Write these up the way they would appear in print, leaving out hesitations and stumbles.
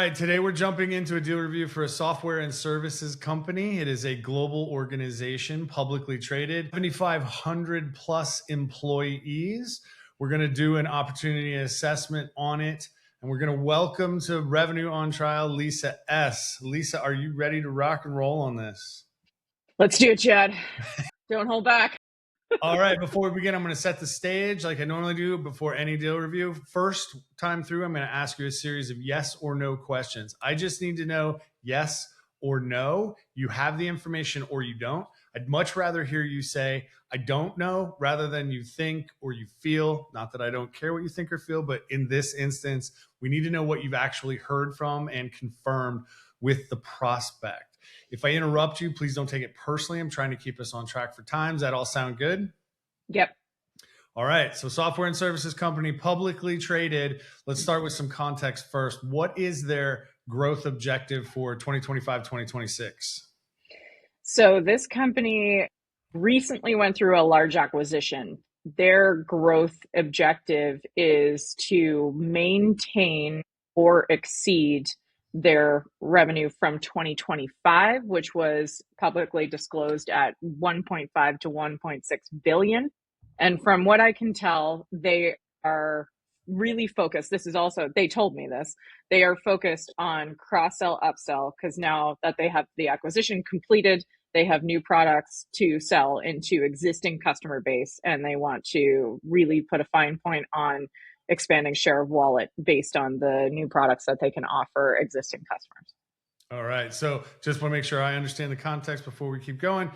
right, today we're jumping into a deal review for a software and services company. It is a global organization, publicly traded, 7,500 plus employees. We're going to do an opportunity assessment on it, and we're going to welcome to Revenue on Trial, Lisa S. Lisa, are you ready to rock and roll on this? Let's do it, Chad. Don't hold back. All right, before we begin, I'm going to set the stage like I normally do before any deal review. First time through, I'm going to ask you a series of yes or no questions. I just need to know yes or no. You have the information or you don't. I'd much rather hear you say, I don't know, rather than you think or you feel. Not that I don't care what you think or feel, but in this instance, we need to know what you've actually heard from and confirmed with the prospect. If I interrupt you, please don't take it personally. I'm trying to keep us on track for time. Does that all sound good? Yep. All right. So software and services company, publicly traded. Let's start with some context first. What is their growth objective for 2025, 2026? So this company recently went through a large acquisition. Their growth objective is to maintain or exceed their revenue from 2025, which was publicly disclosed at 1.5 to 1.6 billion. And from what I can tell, they are really focused. This is also, they told me this, they are focused on cross-sell, upsell, because now that they have the acquisition completed, they have new products to sell into existing customer base, and they want to really put a fine point on expanding share of wallet based on the new products that they can offer existing customers. All right. So just want to make sure I understand the context before we keep going.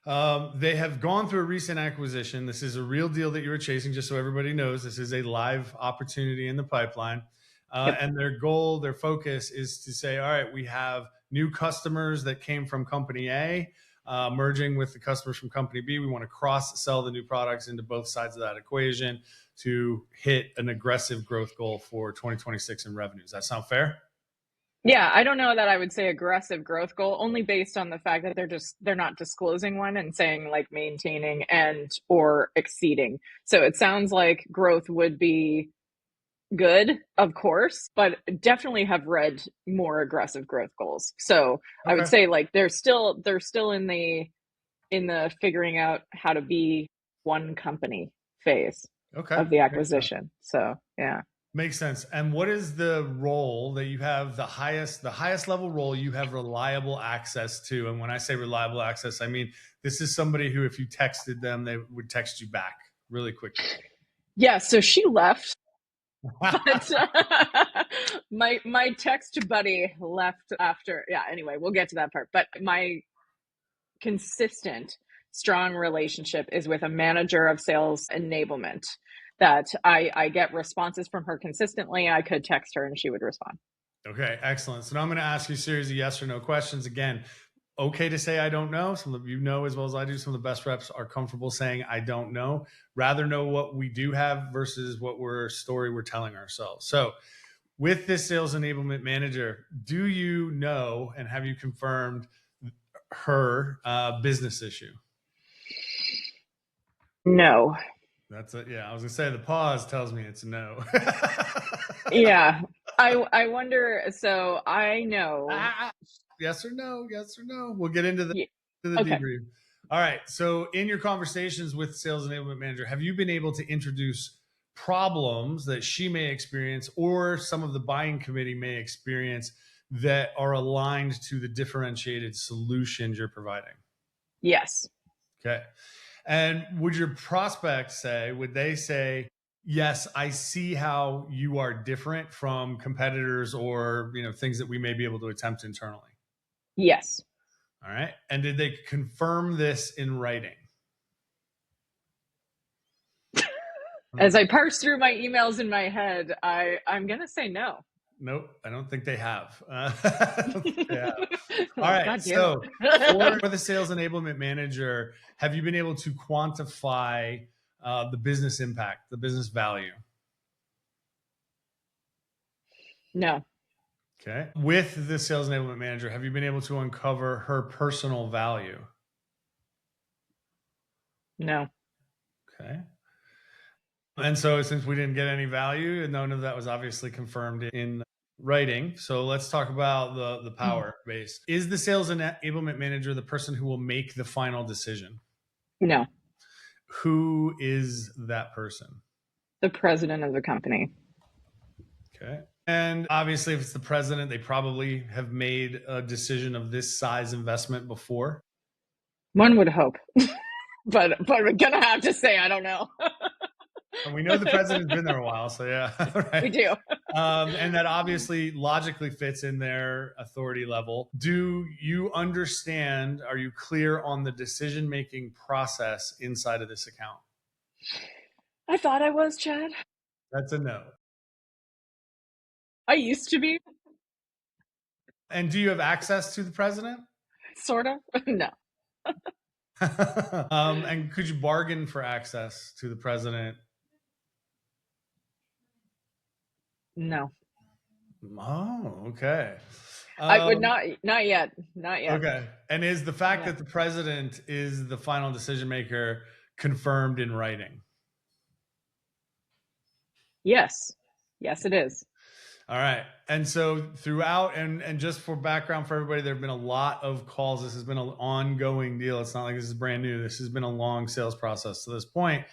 They have gone through a recent acquisition. This is a real deal that you were chasing, just so everybody knows. This is a live opportunity in the pipeline. Yep. And their goal, their focus is to say, all right, we have new customers that came from company A, merging with the customers from company B. We want to cross-sell the new products into both sides of that equation to hit an aggressive growth goal for 2026 in revenues. Does that sound fair? Yeah, I don't know that I would say aggressive growth goal, only based on the fact that they're not disclosing one and saying like maintaining and or exceeding. So it sounds like growth would be good, of course, but definitely have read more aggressive growth goals. So I would say like they're still in the figuring out how to be one company phase of the acquisition. So yeah. Makes sense. And what is the role that you have the highest level role you have reliable access to? And when I say reliable access, I mean, this is somebody who, if you texted them, they would text you back really quickly. Yeah. So she left. But my text buddy left after. Yeah. Anyway, we'll get to that part. But my consistent, strong relationship is with a manager of sales enablement that I get responses from her consistently. I could text her and she would respond. Okay, excellent. So now I'm going to ask you a series of yes or no questions. Again, okay to say I don't know. Some of you know as well as I do. Some of the best reps are comfortable saying I don't know. Rather know what we do have versus what story we're telling ourselves. So with this sales enablement manager, do you know and have you confirmed her business issue? No. That's it. Yeah, I was gonna say the pause tells me it's a no. Yeah, I wonder. So I know. Yes or no? Yes or no? We'll get into the debrief. All right. So in your conversations with sales enablement manager, have you been able to introduce problems that she may experience or some of the buying committee may experience that are aligned to the differentiated solutions you're providing? Yes. Okay. And would your prospect would they say, yes, I see how you are different from competitors or, things that we may be able to attempt internally? Yes. All right. And did they confirm this in writing? As I parse through my emails in my head, I'm going to say no. Nope. I don't think they have. Yeah. All right. So for the sales enablement manager, have you been able to quantify the business impact, the business value? No. Okay. With the sales enablement manager, have you been able to uncover her personal value? No. Okay. And so since we didn't get any value, none of that was obviously confirmed in writing. So let's talk about the power base. Is the sales enablement manager the person who will make the final decision? No. Who is that person? The president of the company. Okay. And obviously, if it's the president, they probably have made a decision of this size investment before. One would hope. but we're going to have to say, I don't know. And we know the president's been there a while, so yeah. Right. We do. And that obviously logically fits in their authority level. Do you understand, are you clear on the decision-making process inside of this account? I thought I was, Chad. That's a no. I used to be. And do you have access to the president? Sort of. No. And could you bargain for access to the president? No. Oh, okay. I would not yet. Okay. And is the fact that the president is the final decision maker confirmed in writing? Yes. Yes, it is. All right. And so throughout, and just for background for everybody, there have been a lot of calls. This has been an ongoing deal. It's not like this is brand new. This has been a long sales process to this point.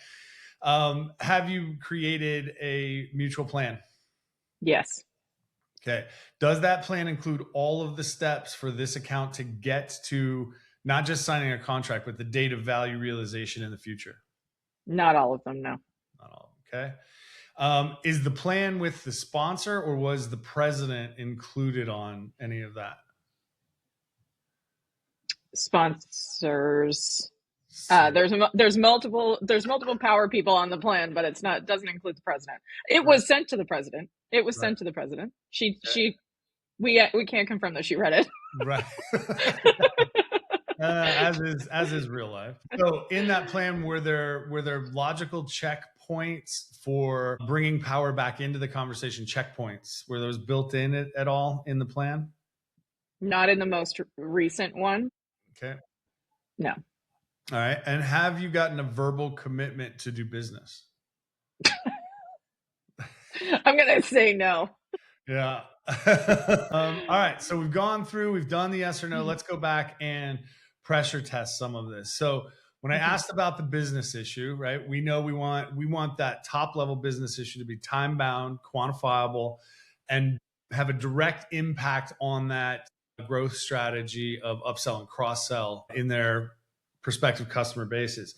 Have you created a mutual plan? Yes. Okay. Does that plan include all of the steps for this account to get to not just signing a contract, but the date of value realization in the future? Not all of them, no. Not all. Okay. Is the plan with the sponsor, or was the president included on any of that? Sponsors. There's multiple power people on the plan, but doesn't include the president. It was sent to the president. It was sent to the president. We can't confirm that she read it. Right. As is real life. So in that plan, were there logical checkpoints for bringing power back into the conversation? Checkpoints, were those built in at all in the plan? Not in the most recent one. Okay. No. All right. And have you gotten a verbal commitment to do business? I'm going to say no. Yeah. All right. So we've gone through, we've done the yes or no. Let's go back and pressure test some of this. So when I asked about the business issue, right, we know we want that top level business issue to be time bound, quantifiable, and have a direct impact on that growth strategy of upsell and cross sell in their prospective customer bases.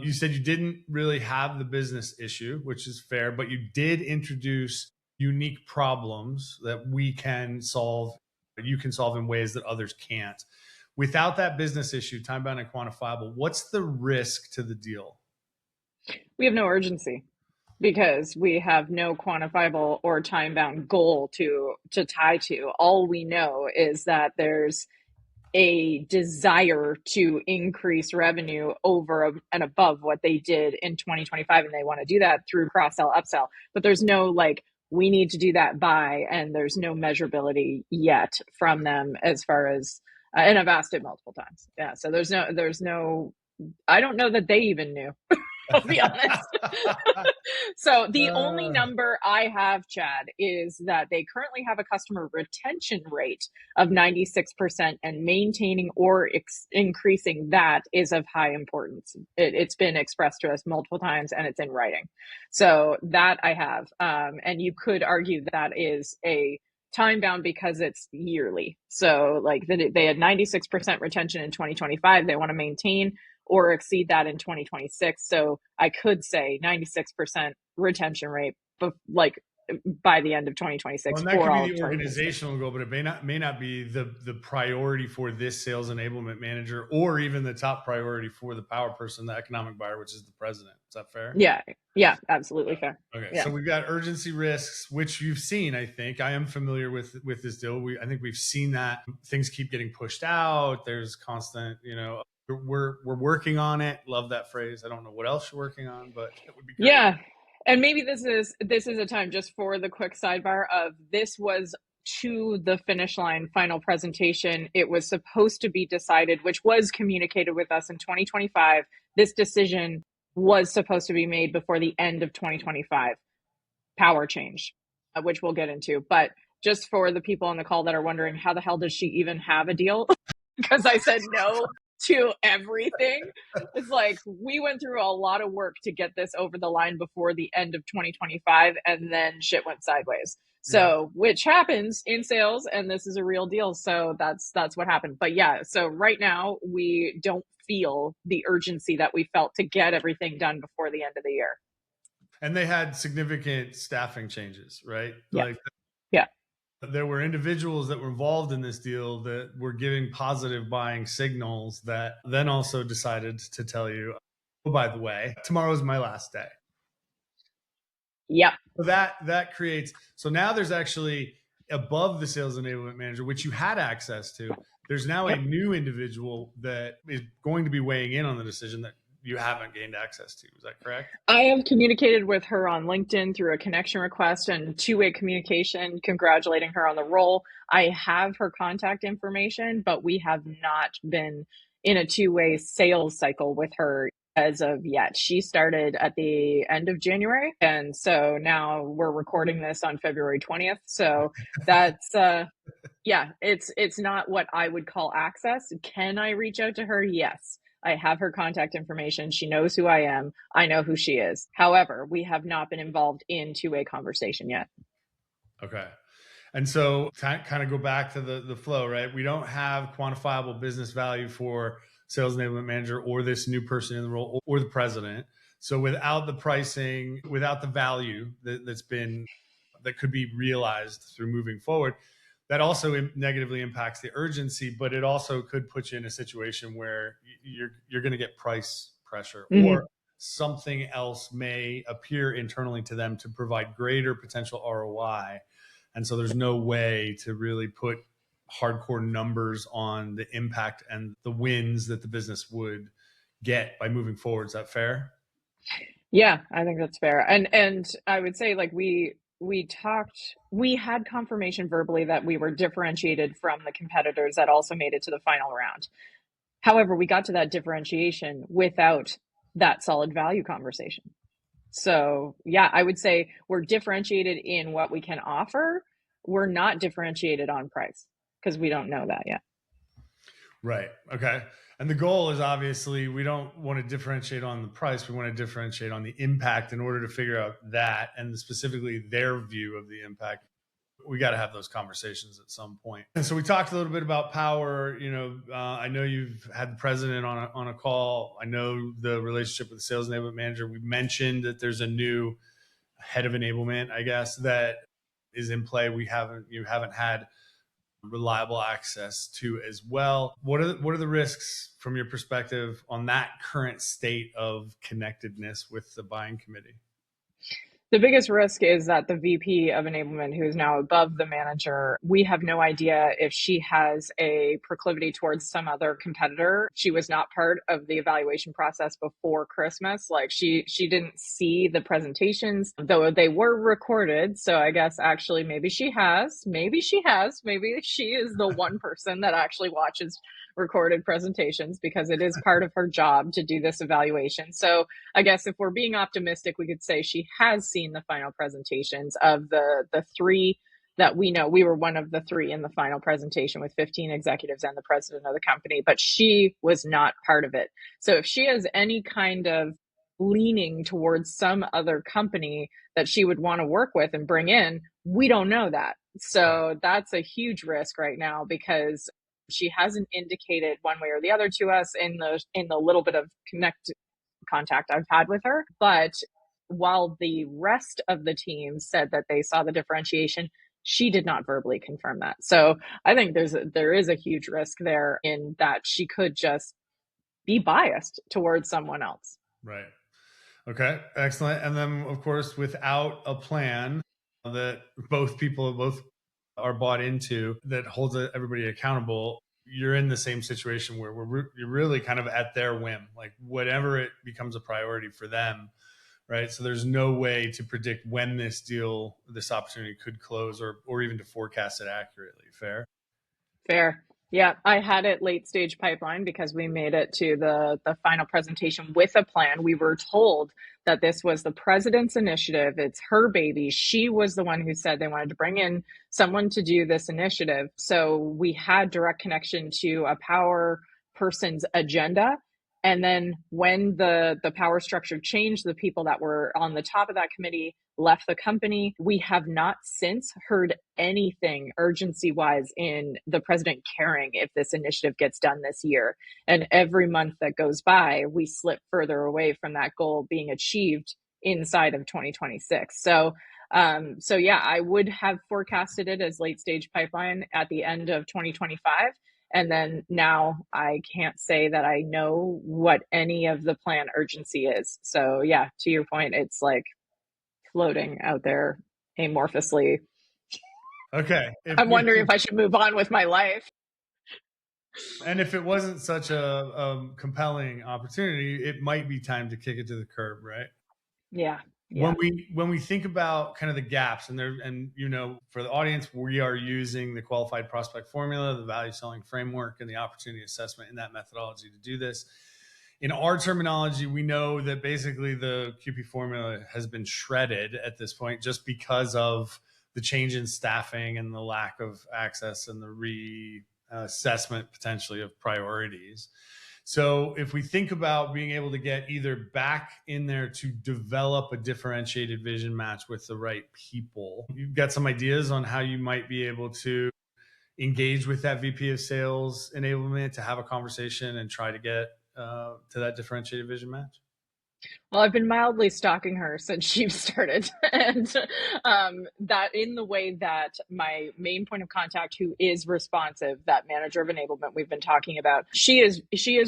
You said you didn't really have the business issue, which is fair, but you did introduce unique problems that we can solve, you can solve in ways that others can't. Without that business issue, time bound and quantifiable, what's the risk to the deal? We have no urgency because we have no quantifiable or time bound goal to tie to. All we know is that there's a desire to increase revenue over and above what they did in 2025, and they want to do that through cross-sell, upsell. But there's no we need to do that by, and there's no measurability yet from them as far as, and I've asked it multiple times. Yeah, so there's no. I don't know that they even knew. I'll be honest. So the only number I have, Chad, is that they currently have a customer retention rate of 96%, and maintaining or increasing that is of high importance. It's been expressed to us multiple times, and it's in writing. So that I have. And you could argue that is a time bound because it's yearly. So they had 96% retention in 2025. They want to maintain or exceed that in 2026. So I could say 96% retention rate, but by the end of 2026. Well, and that could be the organizational goal, but it may not be the priority for this sales enablement manager, or even the top priority for the power person, the economic buyer, which is the president. Is that fair? Yeah, absolutely fair. Okay, yeah. So we've got urgency risks, which you've seen. I think I am familiar with this deal. I think we've seen that things keep getting pushed out. There's constant, we're working on it. Love that phrase. I don't know what else you're working on, but it would be great. Yeah. And maybe this is a time just for the quick sidebar of this was to the finish line final presentation. It was supposed to be decided, which was communicated with us in 2025. This decision was supposed to be made before the end of 2025. Power change, which we'll get into. But Just for the people on the call that are wondering, how the hell does she even have a deal? Because I said no to everything. It's like we went through a lot of work to get this over the line before the end of 2025, and then shit went sideways. Yeah. So, which happens in sales, and this is a real deal. So that's what happened. But yeah, so right now we don't feel the urgency that we felt to get everything done before the end of the year. And they had significant staffing changes, right? Yeah. Like Yeah. there were individuals that were involved in this deal that were giving positive buying signals that then also decided to tell you, oh, by the way, tomorrow's my last day. Yep. So that creates, so now there's actually above the sales enablement manager, which you had access to, there's now a new individual that is going to be weighing in on the decision that you haven't gained access to. Is that correct? I have communicated with her on LinkedIn through a connection request and two-way communication, congratulating her on the role. I have her contact information, but we have not been in a two-way sales cycle with her as of yet. She started at the end of January, and so now we're recording this on February 20th. So that's yeah, it's not what I would call access. Can I reach out to her? Yes. I have her contact information. She knows who I am. I know who she is. However, we have not been involved in two-way conversation yet. Okay. And so kind of go back to the flow, right? We don't have quantifiable business value for sales enablement manager or this new person in the role or the president. So without the pricing, without the value that could be realized through moving forward, that also negatively impacts the urgency, but it also could put you in a situation where you're going to get price pressure, or something else may appear internally to them to provide greater potential ROI. And so there's no way to really put hardcore numbers on the impact and the wins that the business would get by moving forward. Is that fair? Yeah, I think that's fair. And I would say, like, we had confirmation verbally that we were differentiated from the competitors that also made it to the final round. However, we got to that differentiation without that solid value conversation. So yeah, I would say we're differentiated in what we can offer. We're not differentiated on price because we don't know that yet. Right. Okay. And the goal is obviously we don't want to differentiate on the price. We want to differentiate on the impact in order to figure out that and specifically their view of the impact. We got to have those conversations at some point. And so we talked a little bit about power. I know you've had the president on a call. I know the relationship with the sales enablement manager. We mentioned that there's a new head of enablement, I guess, that is in play. You haven't had reliable access to as well. What are the risks from your perspective on that current state of connectedness with the buying committee? The biggest risk is that the VP of enablement, who is now above the manager, we have no idea if she has a proclivity towards some other competitor. She was not part of the evaluation process before Christmas. Like she didn't see the presentations, though they were recorded. So I guess actually maybe she has, maybe she is the one person that actually watches recorded presentations because it is part of her job to do this evaluation. So I guess if we're being optimistic, we could say she has seen the final presentations of the three that we know. We were one of the three in the final presentation with 15 executives and the president of the company, but she was not part of it. So if she has any kind of leaning towards some other company that she would want to work with and bring in, we don't know that. So that's a huge risk right now because she hasn't indicated one way or the other to us in the little bit of contact I've had with her. But while the rest of the team said that they saw the differentiation, she did not verbally confirm that. So I think there is a huge risk there in that she could just be biased towards someone else. Right. Okay. Excellent. And then, of course, without a plan that both are bought into that holds everybody accountable, you're in the same situation where you're really kind of at their whim, like whatever it becomes a priority for them. Right. So there's no way to predict when this opportunity could close or even to forecast it accurately. Fair? Fair. Yeah, I had it late stage pipeline because we made it to the final presentation with a plan. We were told that this was the president's initiative. It's her baby. She was the one who said they wanted to bring in someone to do this initiative. So we had direct connection to a power person's agenda. And then when the power structure changed, the people that were on the top of that committee left the company. We have not since heard anything urgency wise in the president caring if this initiative gets done this year. And every month that goes by, we slip further away from that goal being achieved inside of 2026. So yeah, I would have forecasted it as late stage pipeline at the end of 2025. And then now I can't say that I know what any of the plan urgency is. So yeah, to your point, it's like floating out there amorphously. Okay. I'm wondering if I should move on with my life. And if it wasn't such a compelling opportunity, it might be time to kick it to the curb, right? Yeah. When we think about kind of the gaps and for the audience, we are using the qualified prospect formula, the value selling framework, and the opportunity assessment in that methodology to do this. In our terminology, we know that basically the QP formula has been shredded at this point just because of the change in staffing and the lack of access and the reassessment potentially of priorities. So if we think about being able to get either back in there to develop a differentiated vision match with the right people, you've got some ideas on how you might be able to engage with that VP of sales enablement to have a conversation and try to get to that differentiated vision match? Well, I've been mildly stalking her since she started, and that in the way that my main point of contact, who is responsive, that manager of enablement we've been talking about, she is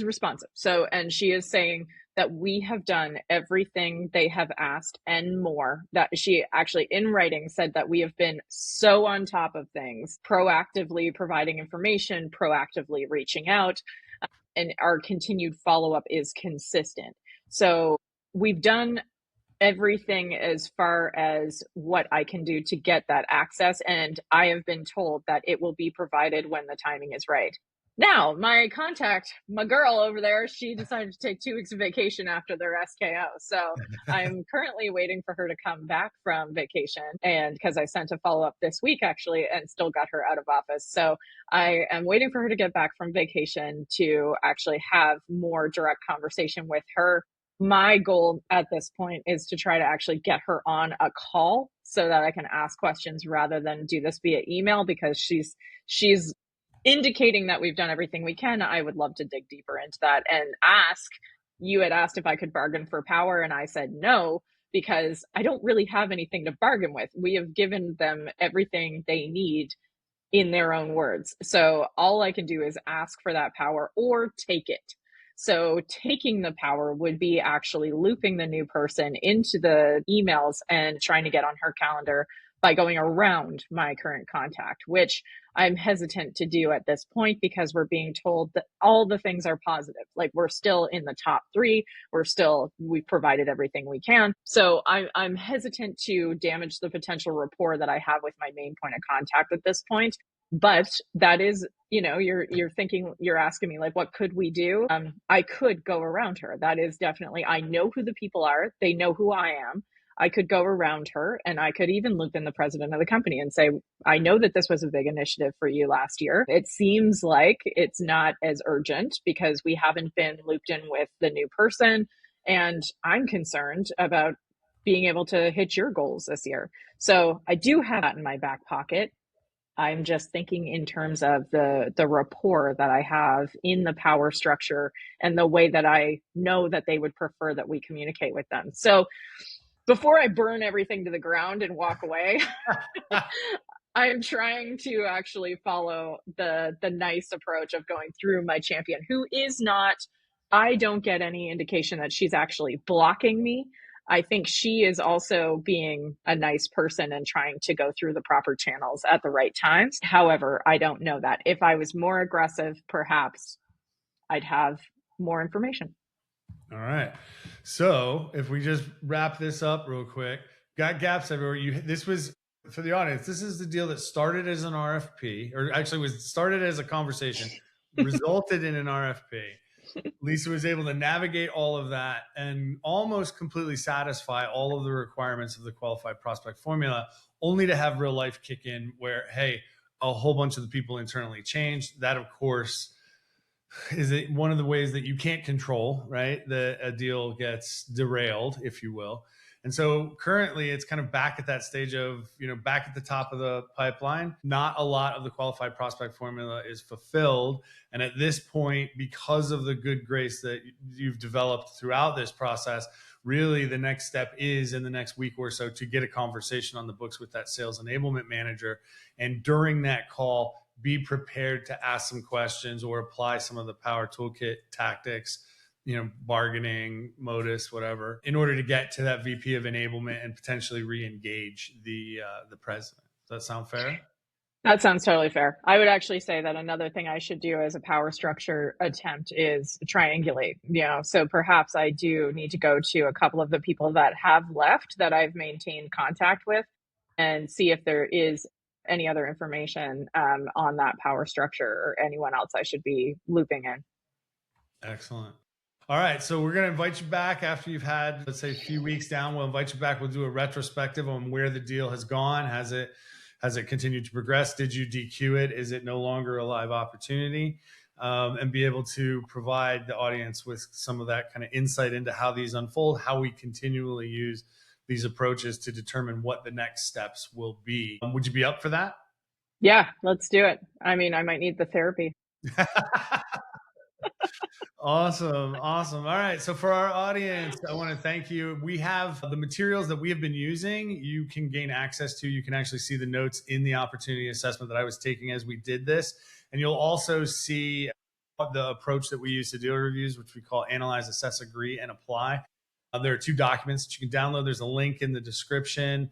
responsive. So, and she is saying that we have done everything they have asked and more. That she actually in writing said that we have been so on top of things, proactively providing information, proactively reaching out, and our continued follow up is consistent. So we've done everything as far as what I can do to get that access. And I have been told that it will be provided when the timing is right. Now, my contact, my girl over there, she decided to take 2 weeks of vacation after their SKO. So I'm currently waiting for her to come back from vacation. And because I sent a follow up this week, actually, and still got her out of office. So I am waiting for her to get back from vacation to actually have more direct conversation with her. My goal at this point is to try to actually get her on a call so that I can ask questions rather than do this via email, because she's indicating that we've done everything we can. I would love to dig deeper into that and ask. You had asked if I could bargain for power, and I said no, because I don't really have anything to bargain with. We have given them everything they need in their own words. So all I can do is ask for that power or take it. So taking the power would be actually looping the new person into the emails and trying to get on her calendar by going around my current contact, which I'm hesitant to do at this point because we're being told that all the things are positive. Like we're still in the top 3. We've provided everything we can. So I'm hesitant to damage the potential rapport that I have with my main point of contact at this point. But that is, you're thinking, you're asking me like, what could we do? I could go around her. That is definitely, I know who the people are. They know who I am. I could go around her, and I could even loop in the president of the company and say, I know that this was a big initiative for you last year. It seems like it's not as urgent because we haven't been looped in with the new person. And I'm concerned about being able to hit your goals this year. So I do have that in my back pocket. I'm just thinking in terms of the rapport that I have in the power structure and the way that I know that they would prefer that we communicate with them. So before I burn everything to the ground and walk away, I am trying to actually follow the nice approach of going through my champion, who is not, I don't get any indication that she's actually blocking me. I think she is also being a nice person and trying to go through the proper channels at the right times. However, I don't know that. If I was more aggressive, perhaps I'd have more information. All right. So if we just wrap this up real quick, got gaps everywhere. This was For the audience, this is the deal that started as an RFP, or actually was started as a conversation, resulted in an RFP. Lisa was able to navigate all of that and almost completely satisfy all of the requirements of the qualified prospect formula, only to have real life kick in where, hey, a whole bunch of the people internally changed. That, of course, is it one of the ways that you can't control, right? A deal gets derailed, if you will. And so currently it's kind of back at that stage of, back at the top of the pipeline. Not a lot of the qualified prospect formula is fulfilled. And at this point, because of the good grace that you've developed throughout this process, really the next step is in the next week or so to get a conversation on the books with that sales enablement manager. And during that call, be prepared to ask some questions or apply some of the power toolkit tactics, bargaining, modus, whatever, in order to get to that VP of enablement and potentially re-engage the president. Does that sound fair? That sounds totally fair. I would actually say that another thing I should do as a power structure attempt is triangulate, so perhaps I do need to go to a couple of the people that have left that I've maintained contact with and see if there is any other information on that power structure or anyone else I should be looping in. Excellent. All right. So we're going to invite you back after you've had, let's say, a few weeks down. We'll invite you back. We'll do a retrospective on where the deal has gone. Has it continued to progress? Did you DQ it? Is it no longer a live opportunity? And be able to provide the audience with some of that kind of insight into how these unfold, how we continually use these approaches to determine what the next steps will be. Would you be up for that? Yeah, let's do it. I mean, I might need the therapy. Awesome. All right. So for our audience, I want to thank you. We have the materials that we have been using. You can gain access to. You can actually see the notes in the opportunity assessment that I was taking as we did this. And you'll also see the approach that we use to deal reviews, which we call analyze, assess, agree, and apply. There are 2 documents that you can download. There's a link in the description.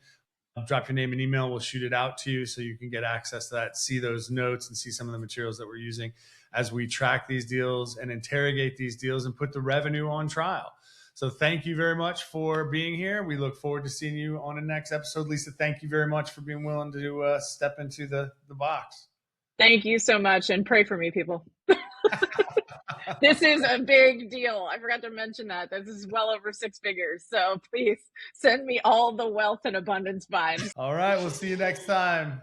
Drop your name and email. We'll shoot it out to you so you can get access to that, see those notes, and see some of the materials that we're using as we track these deals and interrogate these deals and put the revenue on trial. So thank you very much for being here. We look forward to seeing you on the next episode. Lisa, thank you very much for being willing to step into the box. Thank you so much. And pray for me, people. This is a big deal. I forgot to mention that. This is well over 6 figures. So please send me all the wealth and abundance vibes. All right. We'll see you next time.